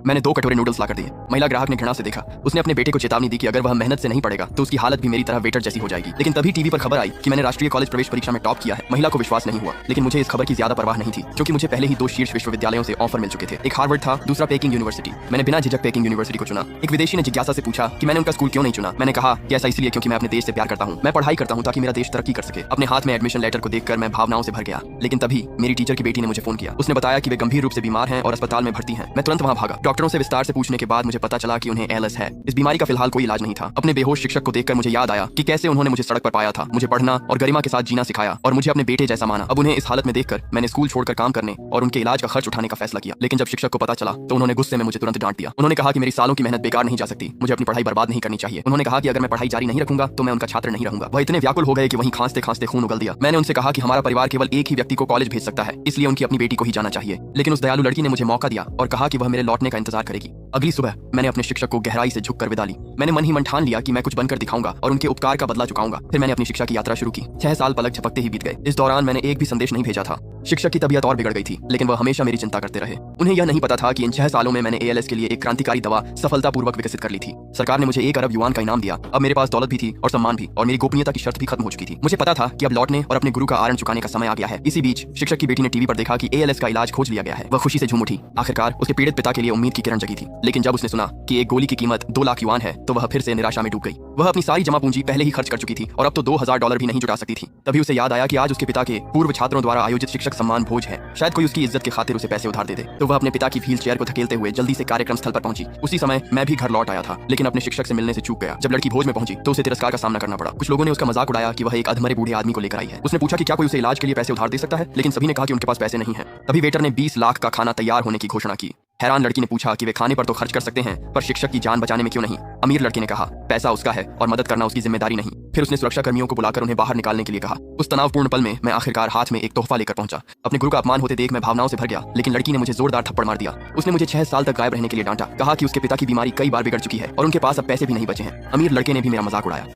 मैंने 2 कटोरे नूडल्स लाकर दिए। महिला ग्राहक ने घृणा से देखा। उसने अपने बेटे को चेतावनी दी कि अगर वह मेहनत से नहीं पढ़ेगा तो उसकी हालत भी मेरी तरह वेटर जैसी हो जाएगी। लेकिन तभी टीवी पर खबर आई कि मैंने राष्ट्रीय कॉलेज प्रवेश परीक्षा में टॉप किया है। महिला को विश्वास नहीं हुआ, लेकिन मुझे इस खबर की ज्यादा परवाह नहीं थी, क्योंकि मुझे पहले ही 2 शीर्ष विश्वविद्यालयों से ऑफर मिल चुके थे। एक हार्वर्ड था, दूसरा पेकिंग यूनिवर्सिटी। मैंने बिना झिझक पेकिंग यूनिवर्सिटी को चुना। एक विदेशी ने जिज्ञासा से पूछा कि मैंने उनका स्कूल क्यों नहीं चुना। मैंने कहा कि ऐसा इसलिए क्योंकि मैं अपने देश से प्यार करता हूँ। मैं पढ़ाई करता हूँ ताकि मेरा देश तरक्की कर सके। अपने हाथ में एडमिशन लेटर को देखकर मैं भावनाओं से भर गया। लेकिन तभी मेरी टीचर की बेटी ने मुझे फोन किया। उसने बताया कि वे गंभीर रूप से बीमार हैं और अस्पताल में भर्ती हैं। मैं तुरंत वहां भागा। डॉक्टरों से विस्तार से पूछने के बाद मुझे पता चला कि उन्हें एलएस है। इस बीमारी का फिलहाल कोई इलाज नहीं था। अपने बेहोश शिक्षक को देखकर मुझे याद आया कि कैसे उन्होंने मुझे सड़क पर पाया था, मुझे पढ़ना और गरिमा के साथ जीना सिखाया और मुझे अपने बेटे जैसा माना। अब उन्हें इस हालत में देखकर मैंने स्कूल छोड़कर काम करने और उनके इलाज का खर्च उठाने का फैसला किया। लेकिन जब शिक्षक को पता चला तो उन्होंने गुस्से में मुझे तुरंत डांट दिया। उन्होंने कहा कि मेरी सालों की मेहनत बेकार नहीं जा सकती, मुझे अपनी पढ़ाई बर्बाद नहीं करनी चाहिए। उन्होंने कहा कि अगर मैं पढ़ाई जारी नहीं रखूंगा तो मैं उनका छात्र नहीं रहूंगा। वह इतने व्याकुल हो गए कि वहीं खांसते खांसते खून उगल दिया। मैंने उनसे कहा कि हमारा परिवार केवल एक ही व्यक्ति को कॉलेज भेज सकता है, इसलिए उनकी अपनी बेटी को ही जाना चाहिए। लेकिन उस दयालु लड़की ने मुझे मौका दिया और कहा कि वह मेरे लौटने का इंतजार करेगी। अगली सुबह मैंने अपने शिक्षक को गहराई से झुककर विदा ली। मैंने मन ही मन ठान लिया कि मैं कुछ बनकर दिखाऊंगा और उनके उपकार का बदला चुकाऊंगा। फिर मैंने अपनी शिक्षा की यात्रा शुरू की। 6 साल पलक झपकते ही बीत गए। इस दौरान मैंने एक भी संदेश नहीं भेजा था। शिक्षक की तबीयत और बिगड़ गई थी, लेकिन वह हमेशा मेरी चिंता करते रहे। उन्हें यह नहीं पता था कि इन 6 सालों में मैंने एएलएस के लिए एक क्रांतिकारी दवा सफलतापूर्वक विकसित कर ली थी। सरकार ने मुझे 1 अरब युआन का इनाम दिया। अब मेरे पास दौलत भी थी और सम्मान भी, और मेरी गोपनीयता की शर्त भी खत्म हो चुकी थी। मुझे पता था कि अब लौटने और अपने गुरु का आरण चुकाने का समय आ गया है। इसी बीच शिक्षक की बेटी ने टीवी पर देखा कि एएलएस का इलाज खोज लिया गया है। वह खुशी से झूम उठी। आखिरकार उसके पीड़ित पिता के लिए उम्मीद की किरण जगी थी। लेकिन जब उसने सुना कि एक गोली की कीमत 2 लाख युआन है तो वह फिर से निराशा में डूब गई। वह अपनी सारी जमा पूंजी पहले ही खर्च कर चुकी थी और अब तो $2000 भी नहीं जुटा सकती थी। तभी उसे याद आया कि आज उसके पिता के पूर्व छात्रों द्वारा आयोजित शिक्षक सम्मान भोज है। शायद कोई उसकी इज्जत की खातिर उसे पैसे उधार दे दे। तो वह अपने पिता की व्हील चेयर को धकेलते हुए जल्दी से कार्यक्रम स्थल पर पहुंची। उसी समय मैं भी घर लौट आया था, लेकिन अपने शिक्षक से मिलने से चूक गया। जब लड़की भोज में पहुंची तो उसे तिरस्कार का सामना करना पड़ा। कुछ लोगों ने उसका मजाक उड़ाया कि वह एक अधमरे बूढ़े आदमी को लेकर आई है। उसने पूछा कि क्या कोई उसे इलाज के लिए पैसे उधार दे सकता है, लेकिन सभी ने कहा कि उनके पास पैसे नहीं है। तभी वेटर ने 20 लाख का खाना तैयार होने की घोषणा की। हैरान लड़की ने पूछा कि वे खाने पर तो खर्च कर सकते हैं, पर शिक्षक की जान बचाने में क्यों नहीं। अमीर लड़के ने कहा पैसा उसका है और मदद करना उसकी जिम्मेदारी नहीं। फिर उसने सुरक्षा कर्मियों को बुलाकर उन्हें बाहर निकालने के लिए कहा। उस तनावपूर्ण पल में मैं आखिरकार हाथ में एक तोहफा लेकर पहुंचा। अपने गुरु का अपमान होते देख मैं भावनाओं से भर गया, लेकिन लड़की ने मुझे जोरदार थप्पड़ मार दिया। उसने मुझे 6 साल तक गायब रहने के लिए डांटा। कहा कि उसके पिता की बीमारी कई बार बिगड़ चुकी है और उनके पास अब पैसे भी नहीं बचे हैं। अमीर लड़के ने भी मेरा मजाक उड़ाया।